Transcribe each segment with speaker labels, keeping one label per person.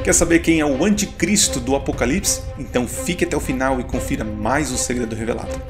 Speaker 1: Quer saber quem é o anticristo do Apocalipse? Então fique até o final e confira mais um segredo revelado.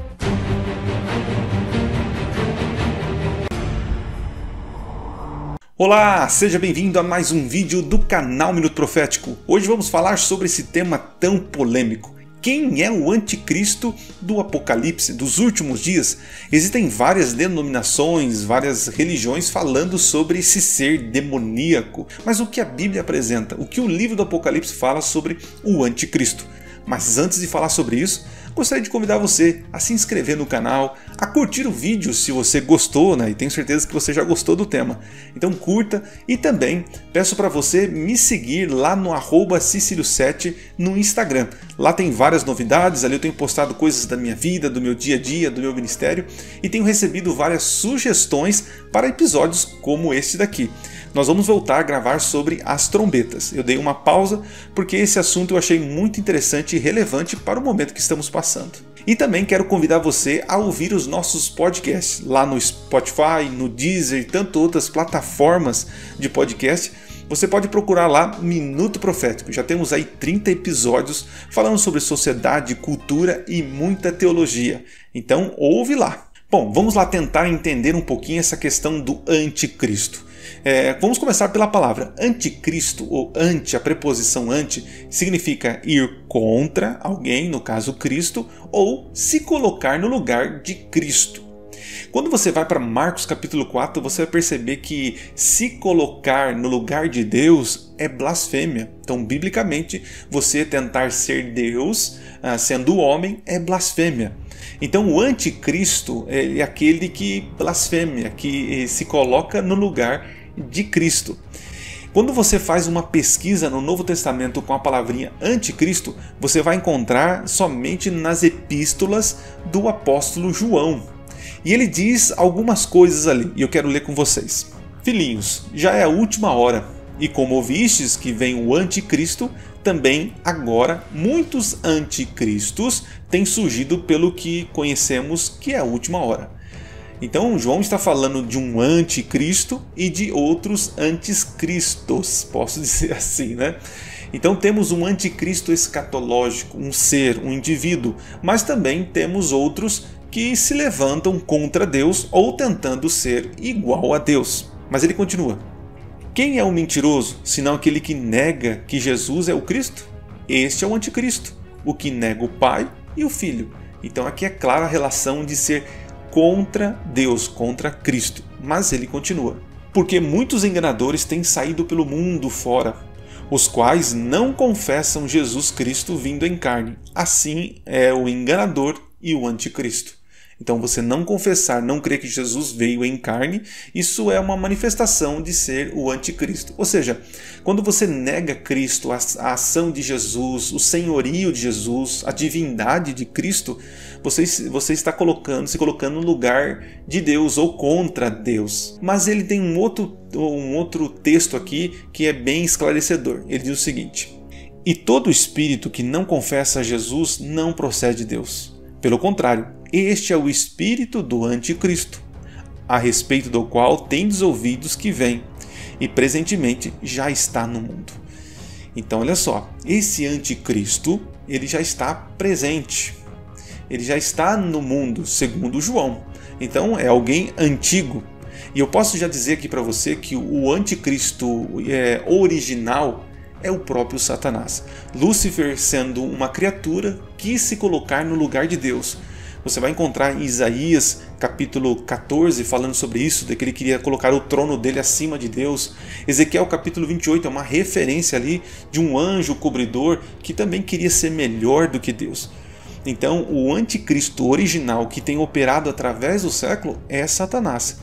Speaker 1: Olá, seja bem-vindo a mais um vídeo do canal Minuto Profético. Hoje vamos falar sobre esse tema tão polêmico. Quem é o anticristo do Apocalipse, dos últimos dias? Existem várias denominações, várias religiões falando sobre esse ser demoníaco. Mas o que a Bíblia apresenta? O que o livro do Apocalipse fala sobre o anticristo? Mas antes de falar sobre isso, gostaria de convidar você a se inscrever no canal, a curtir o vídeo se você gostou, e tenho certeza que você já gostou do tema. Então curta e também peço para você me seguir lá no @Cicilio7 no Instagram. Lá tem várias novidades, ali eu tenho postado coisas da minha vida, do meu dia a dia, do meu ministério e tenho recebido várias sugestões para episódios como este daqui. Nós vamos voltar a gravar sobre as trombetas. Eu dei uma pausa porque esse assunto eu achei muito interessante e relevante para o momento que estamos passando. E também quero convidar você a ouvir os nossos podcasts lá no Spotify, no Deezer e tantas outras plataformas de podcast. Você pode procurar lá Minuto Profético. Já temos aí 30 episódios falando sobre sociedade, cultura e muita teologia. Então ouve lá. Bom, vamos lá tentar entender um pouquinho essa questão do anticristo. Vamos começar pela palavra anticristo ou anti, a preposição anti significa ir contra alguém, no caso Cristo, ou se colocar no lugar de Cristo. Quando você vai para Marcos capítulo 4, você vai perceber que se colocar no lugar de Deus é blasfêmia. Então, biblicamente, você tentar ser Deus, sendo homem, é blasfêmia. Então, o anticristo é aquele que blasfêmia, que se coloca no lugar de Cristo. Quando você faz uma pesquisa no Novo Testamento com a palavrinha anticristo, você vai encontrar somente nas epístolas do apóstolo João. E ele diz algumas coisas ali, e eu quero ler com vocês. Filhinhos, já é a última hora, e como ouvistes que vem o anticristo, também agora muitos anticristos têm surgido pelo que conhecemos que é a última hora. Então João está falando de um anticristo e de outros anticristos, posso dizer assim, né? Então temos um anticristo escatológico, um ser, um indivíduo, mas também temos outros que se levantam contra Deus ou tentando ser igual a Deus. Mas ele continua. Quem é o mentiroso, senão aquele que nega que Jesus é o Cristo? Este é o anticristo, o que nega o Pai e o Filho. Então aqui é clara a relação de ser contra Deus, contra Cristo. Mas ele continua. Porque muitos enganadores têm saído pelo mundo fora, os quais não confessam Jesus Cristo vindo em carne. Assim é o enganador e o anticristo. Então você não confessar, não crer que Jesus veio em carne, isso é uma manifestação de ser o anticristo. Ou seja, quando você nega Cristo, a ação de Jesus, o senhorio de Jesus, a divindade de Cristo, você está se colocando no lugar de Deus ou contra Deus. Mas ele tem um outro texto aqui que é bem esclarecedor. Ele diz o seguinte: e todo espírito que não confessa a Jesus não procede de Deus. Pelo contrário, este é o espírito do anticristo, a respeito do qual tendes ouvidos que vem, e presentemente já está no mundo. Então olha só, esse anticristo, ele já está presente, ele já está no mundo, segundo João. Então é alguém antigo. E eu posso já dizer aqui para você que o anticristo original é o próprio Satanás. Lúcifer, sendo uma criatura, quis se colocar no lugar de Deus. Você vai encontrar em Isaías capítulo 14 falando sobre isso, de que ele queria colocar o trono dele acima de Deus. Ezequiel capítulo 28 é uma referência ali de um anjo cobridor que também queria ser melhor do que Deus. Então o anticristo original que tem operado através do século é Satanás.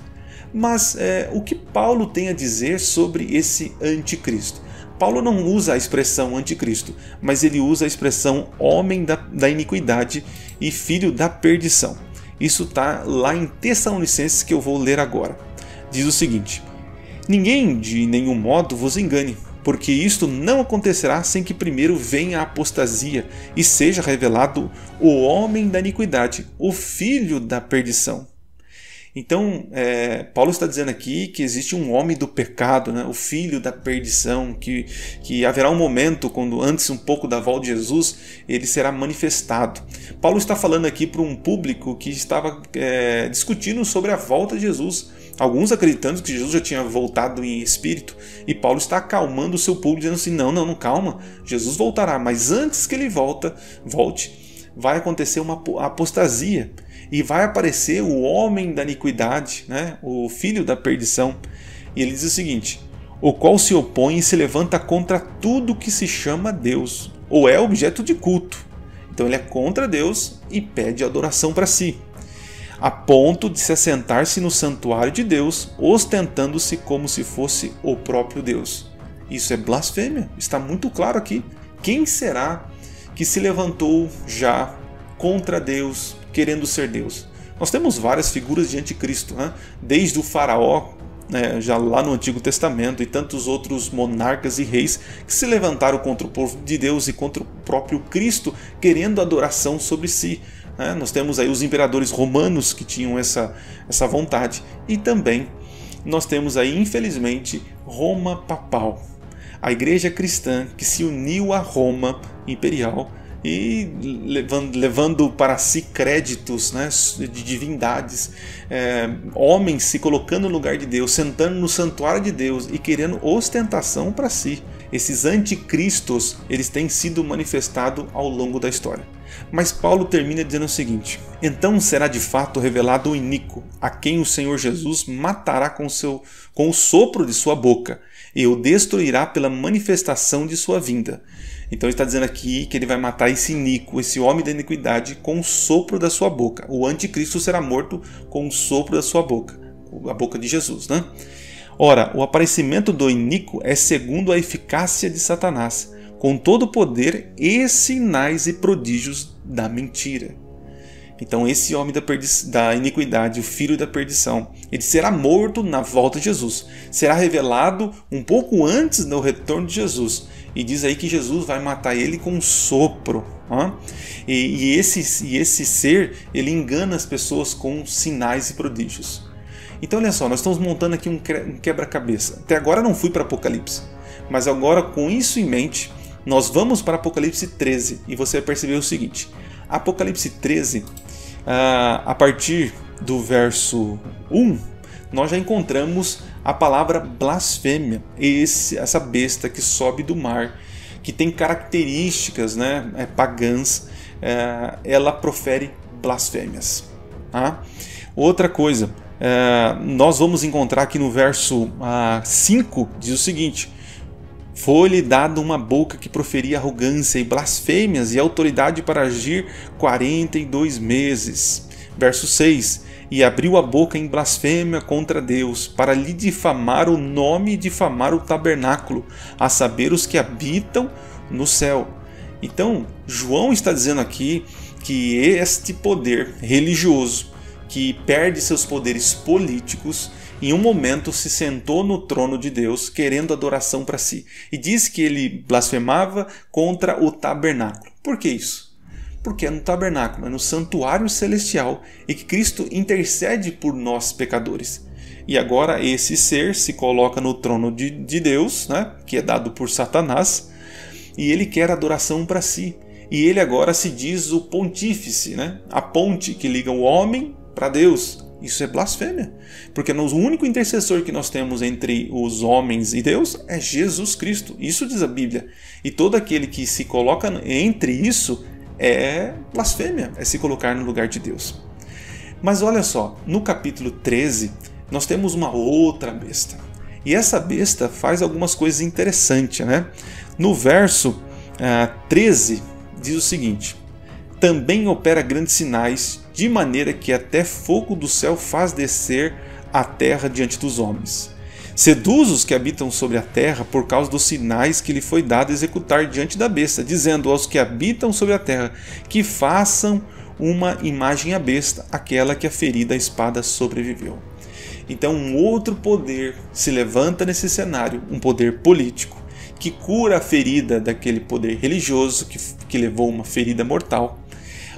Speaker 1: Mas o que Paulo tem a dizer sobre esse anticristo? Paulo não usa a expressão anticristo, mas ele usa a expressão homem da iniquidade e filho da perdição. Isso está lá em Tessalonicenses, que eu vou ler agora. Diz o seguinte: ninguém de nenhum modo vos engane, porque isto não acontecerá sem que primeiro venha a apostasia e seja revelado o homem da iniquidade, o filho da perdição. Então, Paulo está dizendo aqui que existe um homem do pecado, né? O filho da perdição, que haverá um momento, quando antes um pouco da volta de Jesus, ele será manifestado. Paulo está falando aqui para um público que estava discutindo sobre a volta de Jesus. Alguns acreditando que Jesus já tinha voltado em espírito, e Paulo está acalmando o seu público, dizendo assim, não, calma, Jesus voltará, mas antes que ele volte, vai acontecer uma apostasia, e vai aparecer o homem da iniquidade, né? O filho da perdição. E ele diz o seguinte, o qual se opõe e se levanta contra tudo que se chama Deus, ou é objeto de culto. Então ele é contra Deus e pede adoração para si, a ponto de se assentar-se no santuário de Deus, ostentando-se como se fosse o próprio Deus. Isso é blasfêmia, está muito claro aqui. Quem será que se levantou já contra Deus, querendo ser Deus? Nós temos várias figuras de anticristo, né? Desde o faraó, né, já lá no Antigo Testamento, e tantos outros monarcas e reis que se levantaram contra o povo de Deus e contra o próprio Cristo, querendo adoração sobre si. Nós temos aí os imperadores romanos que tinham essa vontade, e também nós temos aí, infelizmente, Roma papal, a igreja cristã que se uniu a Roma imperial e levando para si créditos, né, de divindades, homens se colocando no lugar de Deus, sentando no santuário de Deus e querendo ostentação para si. Esses anticristos, eles têm sido manifestados ao longo da história. Mas Paulo termina dizendo o seguinte, então será de fato revelado o iníquo, a quem o Senhor Jesus matará com o sopro de sua boca, e o destruirá pela manifestação de sua vinda. Então ele está dizendo aqui que ele vai matar esse iníquo, esse homem da iniquidade, com o sopro da sua boca. O anticristo será morto com o sopro da sua boca, a boca de Jesus, né? Ora, o aparecimento do iníquo é segundo a eficácia de Satanás, com todo o poder e sinais e prodígios da mentira. Então esse homem da iniquidade, o filho da perdição, ele será morto na volta de Jesus. Será revelado um pouco antes do retorno de Jesus. E diz aí que Jesus vai matar ele com um sopro. E esse ser, ele engana as pessoas com sinais e prodígios. Então olha só, nós estamos montando aqui um quebra-cabeça. Até agora eu não fui para Apocalipse, mas agora com isso em mente, nós vamos para Apocalipse 13 e você vai perceber o seguinte. Apocalipse 13, a partir do verso 1, nós já encontramos a palavra blasfêmia. Essa besta que sobe do mar, que tem características, né, pagãs, ela profere blasfêmias. Outra coisa, nós vamos encontrar aqui no verso 5, diz o seguinte: foi-lhe dada uma boca que proferia arrogância e blasfêmias e autoridade para agir 42 meses. Verso 6. E abriu a boca em blasfêmia contra Deus, para lhe difamar o nome e difamar o tabernáculo, a saber os que habitam no céu. Então, João está dizendo aqui que este poder religioso, que perde seus poderes políticos, em um momento se sentou no trono de Deus querendo adoração para si. E diz que ele blasfemava contra o tabernáculo. Por que isso? Porque é no tabernáculo, é no santuário celestial, e que Cristo intercede por nós pecadores. E agora esse ser se coloca no trono de Deus, né, que é dado por Satanás, e ele quer adoração para si. E ele agora se diz o pontífice, né, a ponte que liga o homem para Deus. Isso é blasfêmia, porque o único intercessor que nós temos entre os homens e Deus é Jesus Cristo. Isso diz a Bíblia. E todo aquele que se coloca entre isso é blasfêmia, é se colocar no lugar de Deus. Mas olha só, no capítulo 13, nós temos uma outra besta. E essa besta faz algumas coisas interessantes, né? No verso 13, diz o seguinte: também opera grandes sinais, de maneira que até fogo do céu faz descer a terra diante dos homens. Seduz os que habitam sobre a terra por causa dos sinais que lhe foi dado executar diante da besta, dizendo aos que habitam sobre a terra que façam uma imagem à besta, aquela que a ferida a espada sobreviveu. Então um outro poder se levanta nesse cenário, um poder político, que cura a ferida daquele poder religioso que levou uma ferida mortal.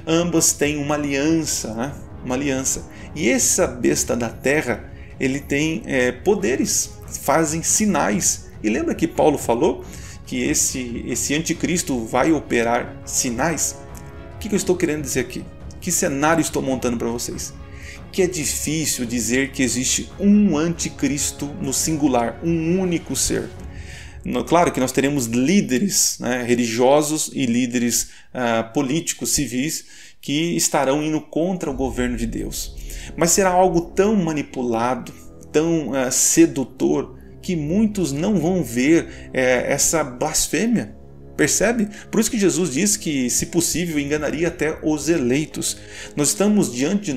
Speaker 1: Ambas têm uma aliança, né? uma aliança. E essa besta da terra, ele tem poderes, fazem sinais. E lembra que Paulo falou que esse anticristo vai operar sinais? O que eu estou querendo dizer aqui? Que cenário estou montando para vocês? Que é difícil dizer que existe um anticristo no singular, um único ser. Claro que nós teremos líderes, né, religiosos e líderes políticos, civis, que estarão indo contra o governo de Deus. Mas será algo tão manipulado, tão sedutor, que muitos não vão ver essa blasfêmia. Percebe? Por isso que Jesus diz que, se possível, enganaria até os eleitos. Nós estamos diante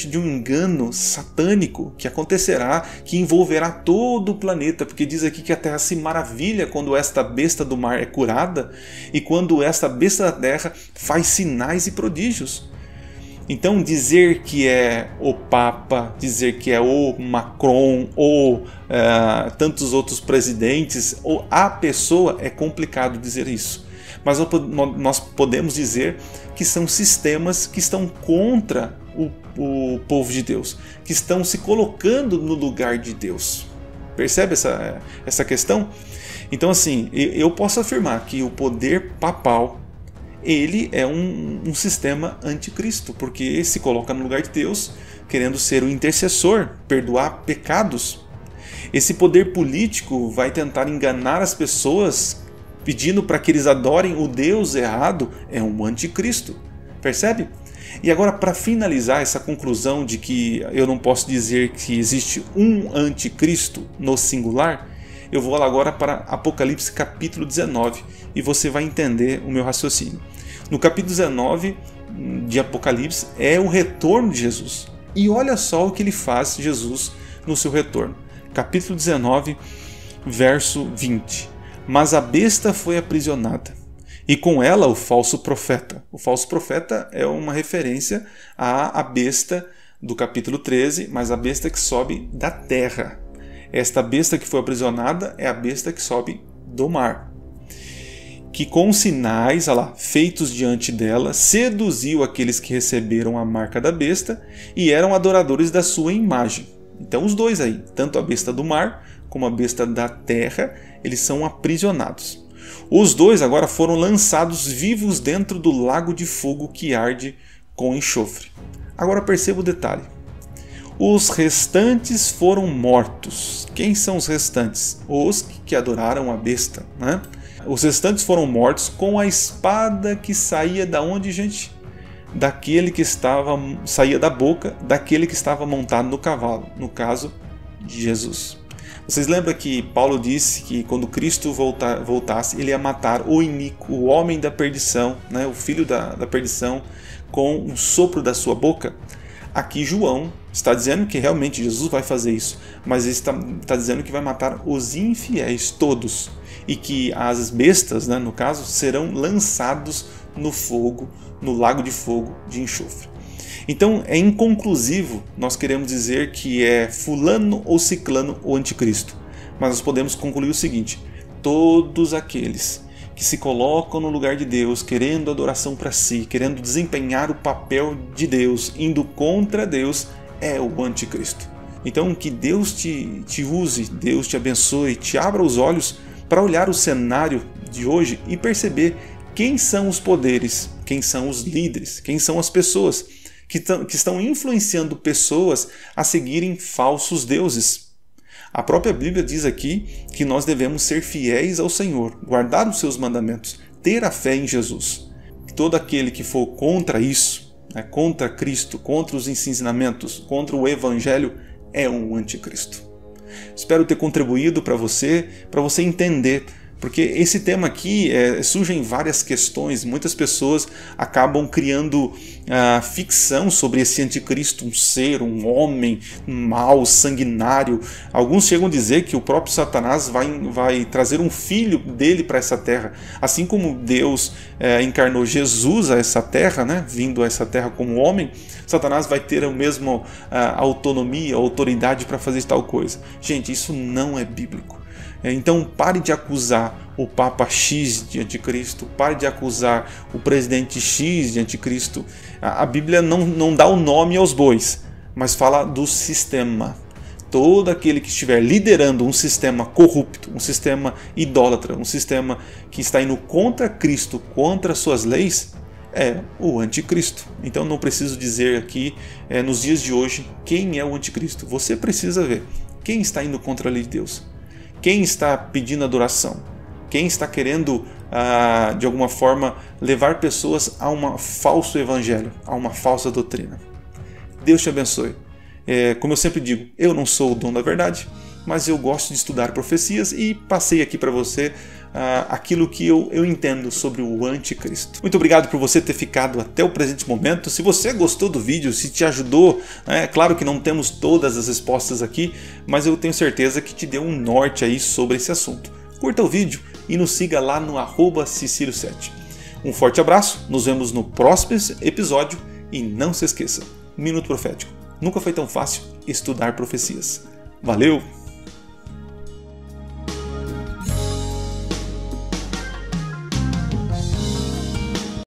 Speaker 1: de um engano satânico que acontecerá, que envolverá todo o planeta, porque diz aqui que a terra se maravilha quando esta besta do mar é curada e quando esta besta da terra faz sinais e prodígios. Então dizer que é o Papa, dizer que é o Macron ou tantos outros presidentes ou a pessoa, é complicado dizer isso. Mas nós podemos dizer que são sistemas que estão contra o povo de Deus, que estão se colocando no lugar de Deus. Percebe essa questão? Então assim, eu posso afirmar que o poder papal, ele é um sistema anticristo, porque se coloca no lugar de Deus, querendo ser o intercessor, perdoar pecados. Esse poder político vai tentar enganar as pessoas, pedindo para que eles adorem o Deus errado, é um anticristo. Percebe? E agora, para finalizar essa conclusão de que eu não posso dizer que existe um anticristo no singular, eu vou agora para Apocalipse capítulo 19 e você vai entender o meu raciocínio. No capítulo 19 de Apocalipse é o retorno de Jesus. E olha só o que ele faz, Jesus, no seu retorno. Capítulo 19, verso 20. Mas a besta foi aprisionada, e com ela o falso profeta. O falso profeta é uma referência à besta do capítulo 13, mas a besta que sobe da terra. Esta besta que foi aprisionada é a besta que sobe do mar, que com sinais feitos diante dela, seduziu aqueles que receberam a marca da besta e eram adoradores da sua imagem. Então os dois aí, tanto a besta do mar como a besta da terra, eles são aprisionados. Os dois agora foram lançados vivos dentro do lago de fogo que arde com enxofre. Agora perceba o detalhe. Os restantes foram mortos. Quem são os restantes? Os que adoraram a besta, né? Os restantes foram mortos com a espada que saía da onde, gente? Saía da boca daquele que estava montado no cavalo, no caso de Jesus. Vocês lembram que Paulo disse que quando Cristo voltasse, ele ia matar o homem da perdição, né? O filho da perdição, com um sopro da sua boca? Aqui João está dizendo que realmente Jesus vai fazer isso, mas ele está dizendo que vai matar os infiéis todos e que as bestas, né, no caso, serão lançados no fogo, no lago de fogo de enxofre. Então é inconclusivo nós queremos dizer que é fulano ou ciclano o anticristo, mas nós podemos concluir o seguinte: todos aqueles que se colocam no lugar de Deus, querendo adoração para si, querendo desempenhar o papel de Deus, indo contra Deus, é o anticristo. Então que Deus te use, Deus te abençoe, te abra os olhos para olhar o cenário de hoje e perceber quem são os poderes, quem são os líderes, quem são as pessoas que estão influenciando pessoas a seguirem falsos deuses. A própria Bíblia diz aqui que nós devemos ser fiéis ao Senhor, guardar os seus mandamentos, ter a fé em Jesus. Todo aquele que for contra isso, contra Cristo, contra os ensinamentos, contra o Evangelho, é um anticristo. Espero ter contribuído para você entender, porque esse tema aqui surgem várias questões. Muitas pessoas acabam criando ficção sobre esse anticristo, um ser, um homem mau, sanguinário. Alguns chegam a dizer que o próprio Satanás vai trazer um filho dele para essa terra. Assim como Deus encarnou Jesus a essa terra, né, vindo a essa terra como homem, Satanás vai ter a mesma autonomia, autoridade para fazer tal coisa. Gente, isso não é bíblico. Então pare de acusar o Papa X de anticristo, pare de acusar o presidente X de anticristo. A Bíblia não dá o nome aos bois, mas fala do sistema. Todo aquele que estiver liderando um sistema corrupto, um sistema idólatra, um sistema que está indo contra Cristo, contra suas leis, é o anticristo. Então não preciso dizer aqui, nos dias de hoje, quem é o anticristo. Você precisa ver quem está indo contra a lei de Deus, quem está pedindo adoração, quem está querendo, de alguma forma, levar pessoas a um falso evangelho, a uma falsa doutrina. Deus te abençoe. Como eu sempre digo, eu não sou o dono da verdade, mas eu gosto de estudar profecias e passei aqui para você aquilo que eu entendo sobre o anticristo. Muito obrigado por você ter ficado até o presente momento. Se você gostou do vídeo, se te ajudou, claro que não temos todas as respostas aqui, mas eu tenho certeza que te deu um norte aí sobre esse assunto. Curta o vídeo e nos siga lá no @Cicílio7. Um forte abraço, nos vemos no próximo episódio e não se esqueça, Minuto Profético. Nunca foi tão fácil estudar profecias. Valeu!